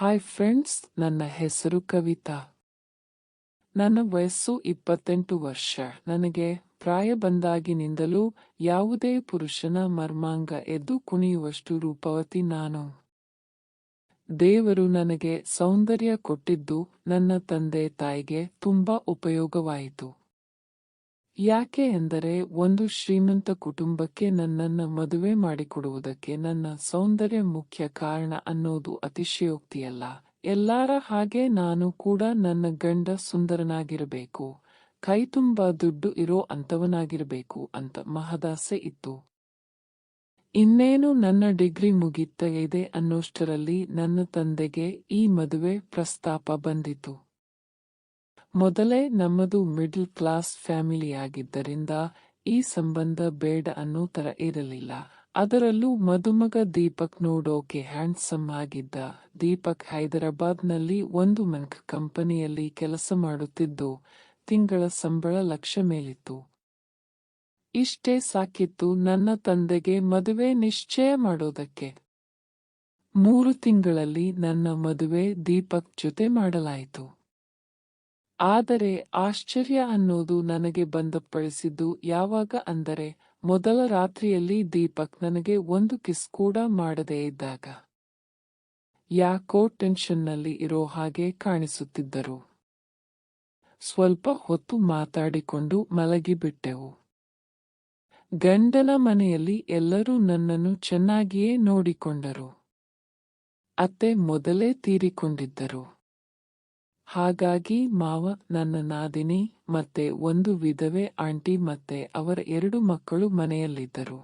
Hi friends, ನನ್ನ ಹೆಸರು ಕವಿತಾ. ನನ್ನ ವಯಸ್ಸು 28 ವರ್ಷ. ನನಗೆ ಪ್ರಾಯ ಬಂದಾಗಿನಿಂದಲೂ ಯಾವುದೇ ಪುರುಷನ ಮರ್ಮಾಂಗ ಎದ್ದು ಕುಣಿಯುವಷ್ಟು ರೂಪವತಿ ನಾನು. ದೇವರು ನನಗೆ ಸೌಂದರ್ಯ ಕೊಟ್ಟಿದ್ದು ನನ್ನ ತಂದೆ ತಾಯಿಗೆ ತುಂಬಾ ಉಪಯೋಗವಾಯಿತು. ಯಾಕೆ ಎಂದರೆ ಒಂದು ಶ್ರೀಮಂತ ಕುಟುಂಬಕ್ಕೆ ನನ್ನನ್ನ ಮದುವೆ ಮಾಡಿಕೊಡುವುದಕ್ಕೆ ನನ್ನ ಸೌಂದರ್ಯ ಮುಖ್ಯ ಕಾರಣ ಅನ್ನೋದು ಅತಿಶಯೋಕ್ತಿಯಲ್ಲ. ಎಲ್ಲಾರ ಹಾಗೆ ನಾನು ಕೂಡ ನನ್ನ ಗಂಡ ಸುಂದರನಾಗಿರಬೇಕು, ಕೈತುಂಬಾ ದುಡ್ಡು ಇರೋ ಅಂತವನಾಗಿರಬೇಕು ಅಂತ ಮಹದಾಸೆ ಇತ್ತು. ಇನ್ನೇನು ನನ್ನ ಡಿಗ್ರಿ ಮುಗಿತಾ ಇದೆ ಅನ್ನೋಷ್ಟರಲ್ಲಿ ನನ್ನ ತಂದೆಗೆ ಈ ಮದುವೆ ಪ್ರಸ್ತಾಪ ಬಂದಿತು. ಮೊದಲೇ ನಮ್ಮದು ಮಿಡಲ್ ಕ್ಲಾಸ್ ಫ್ಯಾಮಿಲಿಯಾಗಿದ್ದರಿಂದ ಈ ಸಂಬಂಧ ಬೇಡ ಅನ್ನೋ ತರ ಇರಲಿಲ್ಲ. ಅದರಲ್ಲೂ ಮದುಮಗ ದೀಪಕ್ ನೋಡೋಕೆ ಹ್ಯಾಂಡ್ಸಮ್ ಆಗಿದ್ದ. ದೀಪಕ್ ಹೈದರಾಬಾದ್ನಲ್ಲಿ ಒಂದು ಮೆನ್ಕ್ ಕಂಪನಿಯಲ್ಲಿ ಕೆಲಸ ಮಾಡುತ್ತಿದ್ದು, ತಿಂಗಳ ಸಂಬಳ 1,00,000 ಮೇಲಿತ್ತು. ಇಷ್ಟೇ ಸಾಕಿತ್ತು ನನ್ನ ತಂದೆಗೆ ಮದುವೆ ನಿಶ್ಚಯ ಮಾಡೋದಕ್ಕೆ. 3 ತಿಂಗಳಲ್ಲಿ ನನ್ನ ಮದುವೆ ದೀಪಕ್ ಜೊತೆ ಮಾಡಲಾಯಿತು. ಆದರೆ ಆಶ್ಚರ್ಯ ಅನ್ನೋದು ನನಗೆ ಬಂದಪಡಿಸಿದ್ದು ಯಾವಾಗ ಅಂದರೆ, ಮೊದಲ ರಾತ್ರಿಯಲ್ಲಿ ದೀಪಕ್ ನನಗೆ ಒಂದು ಕಿಸ್ ಕೂಡ ಮಾಡದೇ ಇದ್ದಾಗ. ಯಾಕೋ ಟೆನ್ಷನ್ನಲ್ಲಿ ಇರೋ ಹಾಗೆ ಕಾಣಿಸುತ್ತಿದ್ದರು. ಸ್ವಲ್ಪ ಹೊತ್ತು ಮಾತಾಡಿಕೊಂಡು ಮಲಗಿಬಿಟ್ಟೆವು. ಗಂಡನ ಮನೆಯಲ್ಲಿ ಎಲ್ಲರೂ ನನ್ನನ್ನು ಚೆನ್ನಾಗಿಯೇ ನೋಡಿಕೊಂಡರು. ಅತ್ತೆ ಮೊದಲೇ ತೀರಿಕೊಂಡಿದ್ದರು. ಹಾಗಾಗಿ ಮಾವ, ನನ್ನ ನಾದಿನಿ ಮತ್ತೆ ಒಂದು ವಿಧವೆ ಆಂಟಿ ಮತ್ತೆ ಅವರ 2 ಮಕ್ಕಳು ಮನೆಯಲ್ಲಿದ್ದರು.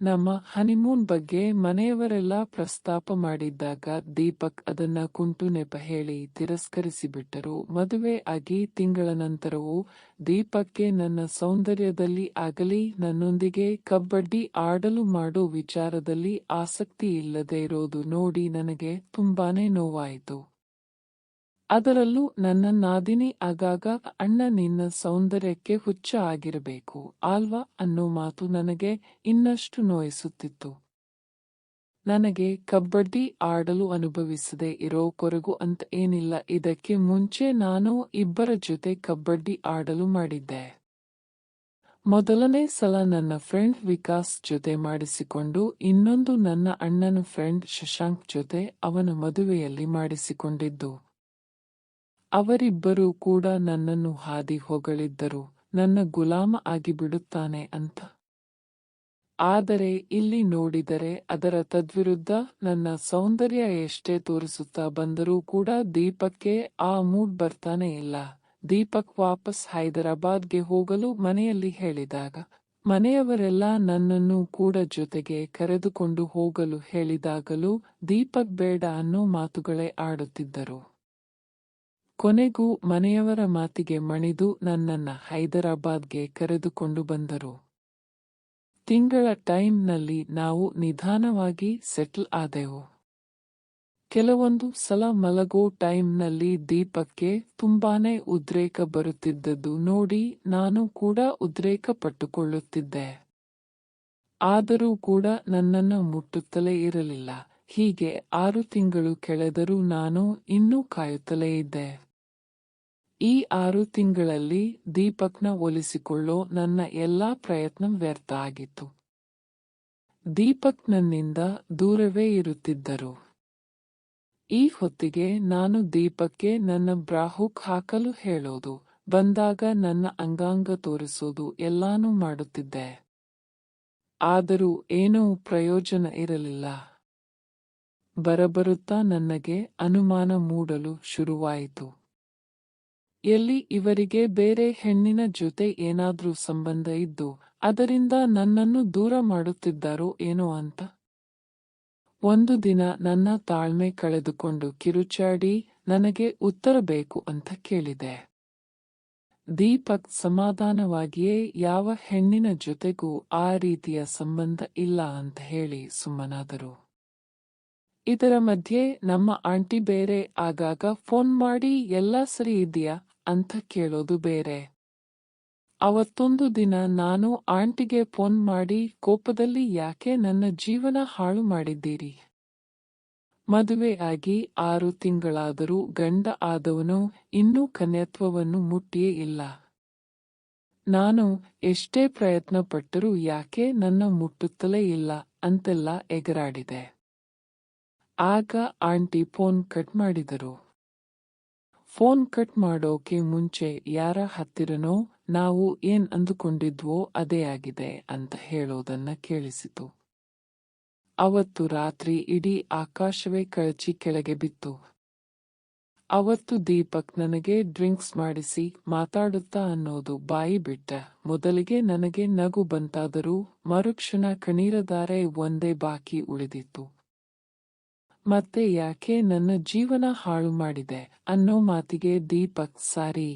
ನಮ್ಮ ಹನಿಮೂನ್ ಬಗ್ಗೆ ಮನೆಯವರೆಲ್ಲ ಪ್ರಸ್ತಾಪ ಮಾಡಿದ್ದಾಗ ದೀಪಕ್ ಅದನ್ನ ಕುಂಟು ನೆಪ ಹೇಳಿ ತಿರಸ್ಕರಿಸಿಬಿಟ್ಟರು. ಮದುವೆ ಆಗಿ ತಿಂಗಳ ನಂತರವೂ ದೀಪಕ್ಗೆ ನನ್ನ ಸೌಂದರ್ಯದಲ್ಲಿ ಆಗಲಿ ನನ್ನೊಂದಿಗೆ ಕಬಡ್ಡಿ ಆಡಲು ಮಾಡೋ ವಿಚಾರದಲ್ಲಿ ಆಸಕ್ತಿ ಇಲ್ಲದೆ ಇರೋದು ನೋಡಿ ನನಗೆ ತುಂಬಾನೇ ನೋವಾಯಿತು. ಅದರಲ್ಲೂ ನನ್ನ ನಾದಿನಿ ಆಗಾಗ ಅಣ್ಣ ನಿನ್ನ ಸೌಂದರ್ಯಕ್ಕೆ ಹುಚ್ಚ ಆಗಿರಬೇಕು ಅಲ್ವಾ ಅನ್ನೋ ಮಾತು ನನಗೆ ಇನ್ನಷ್ಟು ನೋಯಿಸುತ್ತಿತ್ತು. ನನಗೆ ಕಬಡ್ಡಿ ಆಡಲು ಅನುಭವಿಸದೆ ಇರೋ ಕೊರಗು ಅಂತ ಏನಿಲ್ಲ. ಇದಕ್ಕೆ ಮುಂಚೆ ನಾನು 2 ಜೊತೆ ಕಬಡ್ಡಿ ಆಡಲು ಮಾಡಿದ್ದೆ. ಮೊದಲನೇ ಸಲ ನನ್ನ ಫ್ರೆಂಡ್ ವಿಕಾಸ್ ಜೊತೆ ಮಾಡಿಸಿಕೊಂಡು, ಇನ್ನೊಂದು ನನ್ನ ಅಣ್ಣನ ಫ್ರೆಂಡ್ ಶಶಾಂಕ್ ಜೊತೆ ಅವನ ಮದುವೆಯಲ್ಲಿ ಮಾಡಿಸಿಕೊಂಡಿದ್ದು. ಅವರಿಬ್ಬರೂ ಕೂಡ ನನ್ನನ್ನು ಹಾದಿ ಹೊಗಳಿದ್ದರು, ನನ್ನ ಗುಲಾಮ ಆಗಿಬಿಡುತ್ತಾನೆ ಅಂತ. ಆದರೆ ಇಲ್ಲಿ ನೋಡಿದರೆ ಅದರ ತದ್ವಿರುದ್ಧ. ನನ್ನ ಸೌಂದರ್ಯ ಎಷ್ಟೇ ತೋರಿಸುತ್ತಾ ಬಂದರೂ ಕೂಡ ದೀಪಕ್ಗೆ ಆ ಮೂಡ್ ಬರ್ತಾನೆ ಇಲ್ಲ. ದೀಪಕ್ ವಾಪಸ್ ಹೈದರಾಬಾದ್ಗೆ ಹೋಗಲು ಮನೆಯಲ್ಲಿ ಹೇಳಿದಾಗ, ಮನೆಯವರೆಲ್ಲ ನನ್ನನ್ನು ಕೂಡ ಜೊತೆಗೆ ಕರೆದುಕೊಂಡು ಹೋಗಲು ಹೇಳಿದಾಗಲೂ ದೀಪಕ್ ಬೇಡ ಅನ್ನೋ ಮಾತುಗಳೇ ಆಡುತ್ತಿದ್ದರು. ಕೊನೆಗೂ ಮನೆಯವರ ಮಾತಿಗೆ ಮಣಿದು ನನ್ನನ್ನ ಹೈದರಾಬಾದ್ಗೆ ಕರೆದುಕೊಂಡು ಬಂದರು. ತಿಂಗಳ ಟೈಮ್ನಲ್ಲಿ ನಾವು ನಿಧಾನವಾಗಿ ಸೆಟ್ಲ್ ಆದೆವು. ಕೆಲವೊಂದು ಸಲ ಮಲಗೋ ಟೈಮ್ನಲ್ಲಿ ದೀಪಕ್ಗೆ ತುಂಬಾನೇ ಉದ್ರೇಕ ಬರುತ್ತಿದ್ದದ್ದು ನೋಡಿ ನಾನು ಕೂಡ ಉದ್ರೇಕ ಪಟ್ಟುಕೊಳ್ಳುತ್ತಿದ್ದೆ. ಆದರೂ ಕೂಡ ನನ್ನನ್ನ ಮುಟ್ಟುತ್ತಲೇ ಇರಲಿಲ್ಲ. ಹೀಗೆ 6 ತಿಂಗಳು ಕಳೆದರೂ ನಾನು ಇನ್ನೂ ಕಾಯುತ್ತಲೇ ಇದ್ದೆ. ಈ 6 ತಿಂಗಳಲ್ಲಿ ದೀಪಕ್ನ ಒಲಿಸಿಕೊಳ್ಳೋ ನನ್ನ ಎಲ್ಲಾ ಪ್ರಯತ್ನ ವ್ಯರ್ಥ ಆಗಿತ್ತು. ದೀಪಕ್ ನನ್ನಿಂದ ದೂರವೇ ಇರುತ್ತಿದ್ದರು. ಈ ಹೊತ್ತಿಗೆ ನಾನು ದೀಪಕ್ಗೆ ನನ್ನ ಬ್ರಾ ಹುಕ್ ಹಾಕಲು ಹೇಳೋದು, ಬಂದಾಗ ನನ್ನ ಅಂಗಾಂಗ ತೋರಿಸೋದು ಎಲ್ಲಾನೂ ಮಾಡುತ್ತಿದ್ದೆ. ಆದರೂ ಏನೂ ಪ್ರಯೋಜನ ಇರಲಿಲ್ಲ. ಬರಬರುತ್ತಾ ನನಗೆ ಅನುಮಾನ ಮೂಡಲು ಶುರುವಾಯಿತು. ಎಲ್ಲಿ ಇವರಿಗೆ ಬೇರೆ ಹೆಣ್ಣಿನ ಜೊತೆ ಏನಾದ್ರೂ ಸಂಬಂಧ ಇದ್ದು ಅದರಿಂದ ನನ್ನನ್ನು ದೂರ ಮಾಡುತ್ತಿದ್ದಾರೋ ಏನೋ ಅಂತ. ಒಂದು ದಿನ ನನ್ನ ತಾಳ್ಮೆ ಕಳೆದುಕೊಂಡು ಕಿರುಚಾಡಿ ನನಗೆ ಉತ್ತರ ಬೇಕು ಅಂತ ಕೇಳಿದೆ. ದೀಪಕ್ ಸಮಾಧಾನವಾಗಿಯೇ ಯಾವ ಹೆಣ್ಣಿನ ಜೊತೆಗೂ ಆ ರೀತಿಯ ಸಂಬಂಧ ಇಲ್ಲ ಅಂತ ಹೇಳಿ ಸುಮ್ಮನಾದರು. ಇದರ ಮಧ್ಯೆ ನಮ್ಮ ಆಂಟಿ ಬೇರೆ ಆಗಾಗ ಫೋನ್ ಮಾಡಿ ಎಲ್ಲ ಸರಿ ಇದೆಯಾ ಅಂತ ಕೇಳೋದು ಬೇರೆ. ಅವತ್ತೊಂದು ದಿನ ನಾನು ಆಂಟಿಗೆ ಫೋನ್ ಮಾಡಿ ಕೋಪದಲ್ಲಿ, ಯಾಕೆ ನನ್ನ ಜೀವನ ಹಾಳು ಮಾಡಿದ್ದೀರಿ? ಮದುವೆ ಆಗಿ 6 ತಿಂಗಳಾದರೂ ಗಂಡ ಆದವನು ಇನ್ನೂ ಕನ್ಯತ್ವವನ್ನು ಮುಟ್ಟಿಯೇ ಇಲ್ಲ. ನಾನು ಎಷ್ಟೇ ಪ್ರಯತ್ನ ಪಟ್ಟರೂ ಯಾಕೆ ನನ್ನ ಮುಟ್ಟುತ್ತಲೇ ಇಲ್ಲ ಅಂತೆಲ್ಲ ಎಗರಾಡಿದೆ. ಆಗ ಆಂಟಿ ಫೋನ್ ಕಟ್ ಮಾಡಿದರು. ಫೋನ್ ಕಟ್ ಮಾಡೋಕೆ ಮುಂಚೆ ಯಾರ ಹತ್ತಿರನೋ ನಾವು ಏನ್ ಅಂದುಕೊಂಡಿದ್ವೋ ಅದೇ ಆಗಿದೆ ಅಂತ ಹೇಳೋದನ್ನ ಕೇಳಿಸಿತು. ಅವತ್ತು ರಾತ್ರಿ ಇಡೀ ಆಕಾಶವೇ ಕಳಚಿ ಕೆಳಗೆ ಬಿತ್ತು. ಅವತ್ತು ದೀಪಕ್ ನನಗೆ ಡ್ರಿಂಕ್ಸ್ ಮಾಡಿಸಿ ಮಾತಾಡುತ್ತಾ ಅನ್ನೋದು ಬಾಯಿ ಬಿಟ್ಟ. ಮೊದಲಿಗೆ ನನಗೆ ನಗು ಬಂತಾದರೂ ಮರುಕ್ಷಣ ಕಣ್ಣೀರಧಾರೆ ಒಂದೇ ಬಾಕಿ ಉಳಿದಿತ್ತು. ಮತ್ತೆ ಯಾಕೆ ನನ್ನ ಜೀವನ ಹಾಳು ಮಾಡಿದೆ ಅನ್ನೋ ಮಾತಿಗೆ ದೀಪಕ್ ಸಾರಿ,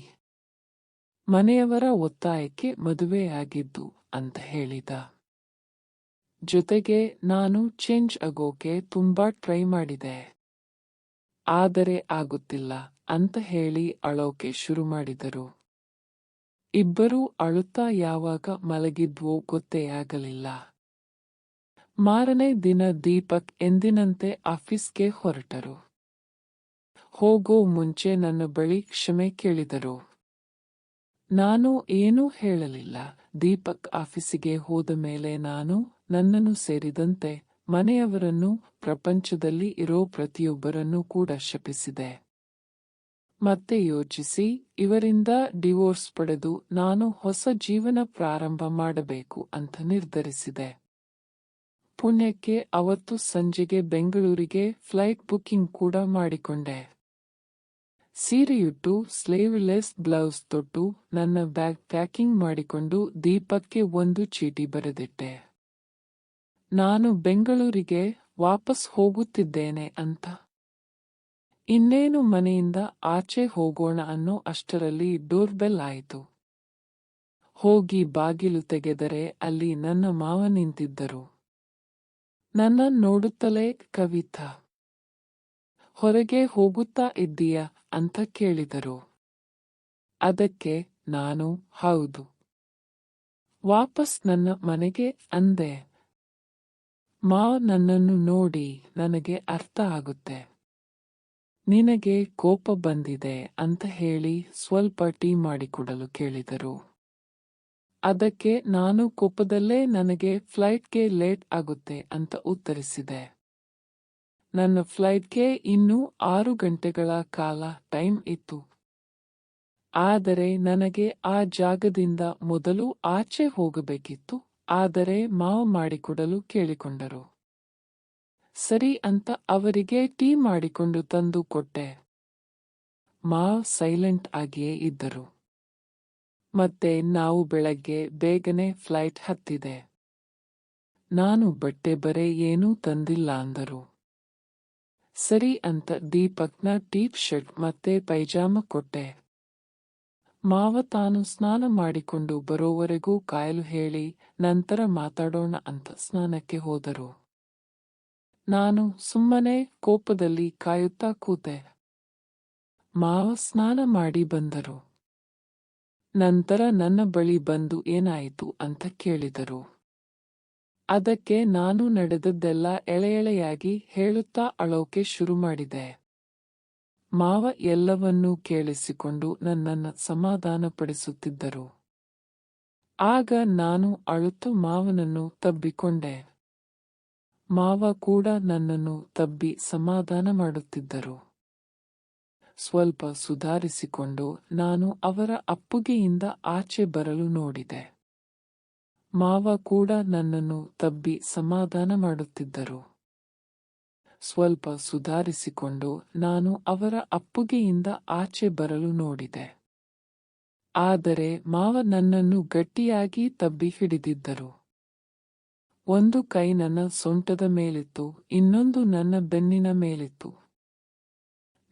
ಮನೆಯವರ ಒತ್ತಾಯಕ್ಕೆ ಮದುವೆ ಆಗಿದ್ದು ಅಂತ ಹೇಳಿದ. ಜೊತೆಗೆ ನಾನು ಚೇಂಜ್ ಆಗೋಕೆ ತುಂಬಾ ಟ್ರೈ ಮಾಡಿದೆ, ಆದರೆ ಆಗುತ್ತಿಲ್ಲ ಅಂತ ಹೇಳಿ ಅಳೋಕೆ ಶುರು ಮಾಡಿದರು. ಇಬ್ಬರೂ ಅಳುತ್ತಾ ಯಾವಾಗ ಮಲಗಿದ್ವೋ ಗೊತ್ತೇ ಆಗಲಿಲ್ಲ. ಮಾರನೇ ದಿನ ದೀಪಕ್ ಎಂದಿನಂತೆ ಆಫೀಸ್ಗೆ ಹೊರಟರು. ಹೋಗೋ ಮುಂಚೆ ನನ್ನ ಬಳಿ ಕ್ಷಮೆ ಕೇಳಿದರು. ನಾನು ಏನೂ ಹೇಳಲಿಲ್ಲ. ದೀಪಕ್ ಆಫೀಸಿಗೆ ಹೋದ ಮೇಲೆ ನಾನು ನನ್ನನ್ನು ಸೇರಿದಂತೆ ಮನೆಯವರನ್ನು, ಪ್ರಪಂಚದಲ್ಲಿ ಇರೋ ಪ್ರತಿಯೊಬ್ಬರನ್ನೂ ಕೂಡ ಶಪಿಸಿದೆ. ಮತ್ತೆ ಯೋಚಿಸಿ ಇವರಿಂದ ಡಿವೋರ್ಸ್ ಪಡೆದು ನಾನು ಹೊಸ ಜೀವನ ಪ್ರಾರಂಭ ಮಾಡಬೇಕು ಅಂತ ನಿರ್ಧರಿಸಿದೆ. ಪುಣ್ಯಕ್ಕೆ ಅವತ್ತು ಸಂಜೆಗೆ ಬೆಂಗಳೂರಿಗೆ ಫ್ಲೈಟ್ ಬುಕಿಂಗ್ ಕೂಡ ಮಾಡಿಕೊಂಡೆ. ಸೀರೆಯುಟ್ಟು ಸ್ಲೀವ್ಲೆಸ್ ಬ್ಲೌಸ್ ತೊಟ್ಟು ನನ್ನ ಬ್ಯಾಗ್ ಪ್ಯಾಕಿಂಗ್ ಮಾಡಿಕೊಂಡು ದೀಪಕ್ಗೆ ಒಂದು ಚೀಟಿ ಬರೆದಿಟ್ಟೆ. ನಾನು ಬೆಂಗಳೂರಿಗೆ ವಾಪಸ್ ಹೋಗುತ್ತಿದ್ದೇನೆ ಅಂತ. ಇನ್ನೇನು ಮನೆಯಿಂದ ಆಚೆ ಹೋಗೋಣ ಅನ್ನೋ ಅಷ್ಟರಲ್ಲಿ ಡೋರ್ ಬೆಲ್ ಆಯಿತು. ಹೋಗಿ ಬಾಗಿಲು ತೆಗೆದರೆ ಅಲ್ಲಿ ನನ್ನ ಮಾವ ನಿಂತಿದ್ದರು. ನನ್ನ ನೋಡುತ್ತಲೇ ಕವಿತಾ, ಹೊರಗೆ ಹೋಗುತ್ತಾ ಇದ್ದೀಯಾ ಅಂತ ಕೇಳಿದರು. ಅದಕ್ಕೆ ನಾನು ಹೌದು, ವಾಪಸ್ ನನ್ನ ಮನೆಗೆ ಅಂದೆ. ಮಾವ ನನ್ನನ್ನು ನೋಡಿ ನನಗೆ ಅರ್ಥ ಆಗುತ್ತೆ, ನಿನಗೆ ಕೋಪ ಬಂದಿದೆ ಅಂತ ಹೇಳಿ ಸ್ವಲ್ಪ ಟೀ ಮಾಡಿಕೊಡಲು ಕೇಳಿದರು. ಅದಕ್ಕೆ ನಾನು ಕೋಪದಲ್ಲೇ ನನಗೆ ಫ್ಲೈಟ್ಗೆ ಲೇಟ್ ಆಗುತ್ತೆ ಅಂತ ಉತ್ತರಿಸಿದೆ. ನನ್ನ ಫ್ಲೈಟ್ಗೆ ಇನ್ನೂ 6 ಗಂಟೆಗಳ ಕಾಲ ಟೈಮ್ ಇತ್ತು. ಆದರೆ ನನಗೆ ಆ ಜಾಗದಿಂದ ಮೊದಲು ಆಚೆ ಹೋಗಬೇಕಿತ್ತು. ಆದರೆ ಮಾವ ಮಾಡಿಕೊಡಲು ಕೇಳಿಕೊಂಡರು. ಸರಿ ಅಂತ ಅವರಿಗೆ ಟೀ ಮಾಡಿಕೊಂಡು ತಂದು ಕೊಟ್ಟೆ. ಮಾವ ಸೈಲೆಂಟ್ ಆಗಿಯೇ ಇದ್ದರು. ಮತ್ತೆ ನಾವು ಬೆಳಗ್ಗೆ ಬೇಗನೆ ಫ್ಲೈಟ್ ಹತ್ತಿದೆ. ನಾನು ಬಟ್ಟೆ ಬರೆ ಏನೂ ತಂದಿಲ್ಲ ಅಂದರು. ಸರಿ ಅಂತ ದೀಪಕ್ನ ಟೀ ಶರ್ಟ್ ಮತ್ತೆ ಪೈಜಾಮ ಕೊಟ್ಟೆ. ಮಾವ ತಾನು ಸ್ನಾನ ಮಾಡಿಕೊಂಡು ಬರೋವರೆಗೂ ಕಾಯಲು ಹೇಳಿ ನಂತರ ಮಾತಾಡೋಣ ಅಂತ ಸ್ನಾನಕ್ಕೆ ಹೋದರು. ನಾನು ಸುಮ್ಮನೆ ಕೋಪದಲ್ಲಿ ಕಾಯುತ್ತಾ ಕೂತೆ. ಮಾವ ಸ್ನಾನ ಮಾಡಿ ಬಂದರು. ನಂತರ ನನ್ನ ಬಳಿ ಬಂದು ಏನಾಯಿತು ಅಂತ ಕೇಳಿದರು. ಅದಕ್ಕೆ ನಾನು ನಡೆದದ್ದೆಲ್ಲ ಎಳೆಯಾಗಿ ಹೇಳುತ್ತಾ ಅಳೋಕೆ ಶುರು ಮಾಡಿದೆ. ಮಾವ ಎಲ್ಲವನ್ನೂ ಕೇಳಿಸಿಕೊಂಡು ನನ್ನನ್ನು ಸಮಾಧಾನಪಡಿಸುತ್ತಿದ್ದರು. ಆಗ ನಾನು ಅಳುತ್ತಾ ಮಾವನನ್ನು ತಬ್ಬಿಕೊಂಡೆ. ಮಾವ ಕೂಡ ನನ್ನನ್ನು ತಬ್ಬಿ ಸಮಾಧಾನ ಮಾಡುತ್ತಿದ್ದರು. ಸ್ವಲ್ಪ ಸುಧಾರಿಸಿಕೊಂಡು ನಾನು ಅವರ ಅಪ್ಪುಗೆಯಿಂದ ಆಚೆ ಬರಲು ನೋಡಿದೆ. ಮಾವ ಕೂಡ ನನ್ನನ್ನು ತಬ್ಬಿ ಸಮಾಧಾನ ಮಾಡುತ್ತಿದ್ದರು. ಸ್ವಲ್ಪ ಸುಧಾರಿಸಿಕೊಂಡು ನಾನು ಅವರ ಅಪ್ಪುಗೆಯಿಂದ ಆಚೆ ಬರಲು ನೋಡಿದೆ. ಆದರೆ ಮಾವ ನನ್ನನ್ನು ಗಟ್ಟಿಯಾಗಿ ತಬ್ಬಿ ಹಿಡಿದಿದ್ದರು. ಒಂದು ಕೈ ನನ್ನ ಸೊಂಟದ ಮೇಲಿತ್ತು, ಇನ್ನೊಂದು ನನ್ನ ಬೆನ್ನಿನ ಮೇಲಿತ್ತು.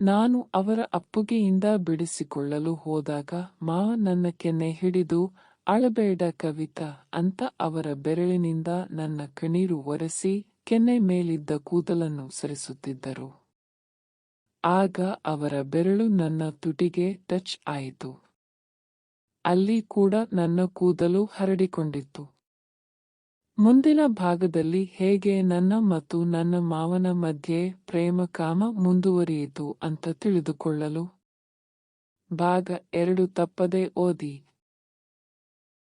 ನಾನು ಅವರ ಅಪ್ಪುಗೆಯಿಂದ ಬಿಡಿಸಿಕೊಳ್ಳಲು ಹೋದಾಗ ಮಾವ ನನ್ನ ಕೆನ್ನೆ ಹಿಡಿದು ಅಳಬೇಡ ಕವಿತಾ ಅಂತ ಅವರ ಬೆರಳಿನಿಂದ ನನ್ನ ಕಣ್ಣೀರು ಒರೆಸಿ ಕೆನ್ನೆ ಮೇಲಿದ್ದ ಕೂದಲನ್ನು ಸರಿಸುತ್ತಿದ್ದರು. ಆಗ ಅವರ ಬೆರಳು ನನ್ನ ತುಟಿಗೆ ಟಚ್ ಆಯಿತು. ಅಲ್ಲಿ ಕೂಡ ನನ್ನ ಕೂದಲು ಹರಡಿಕೊಂಡಿತ್ತು. ಮುಂದಿನ ಭಾಗದಲ್ಲಿ ಹೇಗೆ ನನ್ನ ಮತ್ತು ನನ್ನ ಮಾವನ ಮಧ್ಯೆ ಪ್ರೇಮಕಾಮ ಮುಂದುವರಿಯಿತು ಅಂತ ತಿಳಿದುಕೊಳ್ಳಲು ಭಾಗ 2 ತಪ್ಪದೆ ಓದಿ.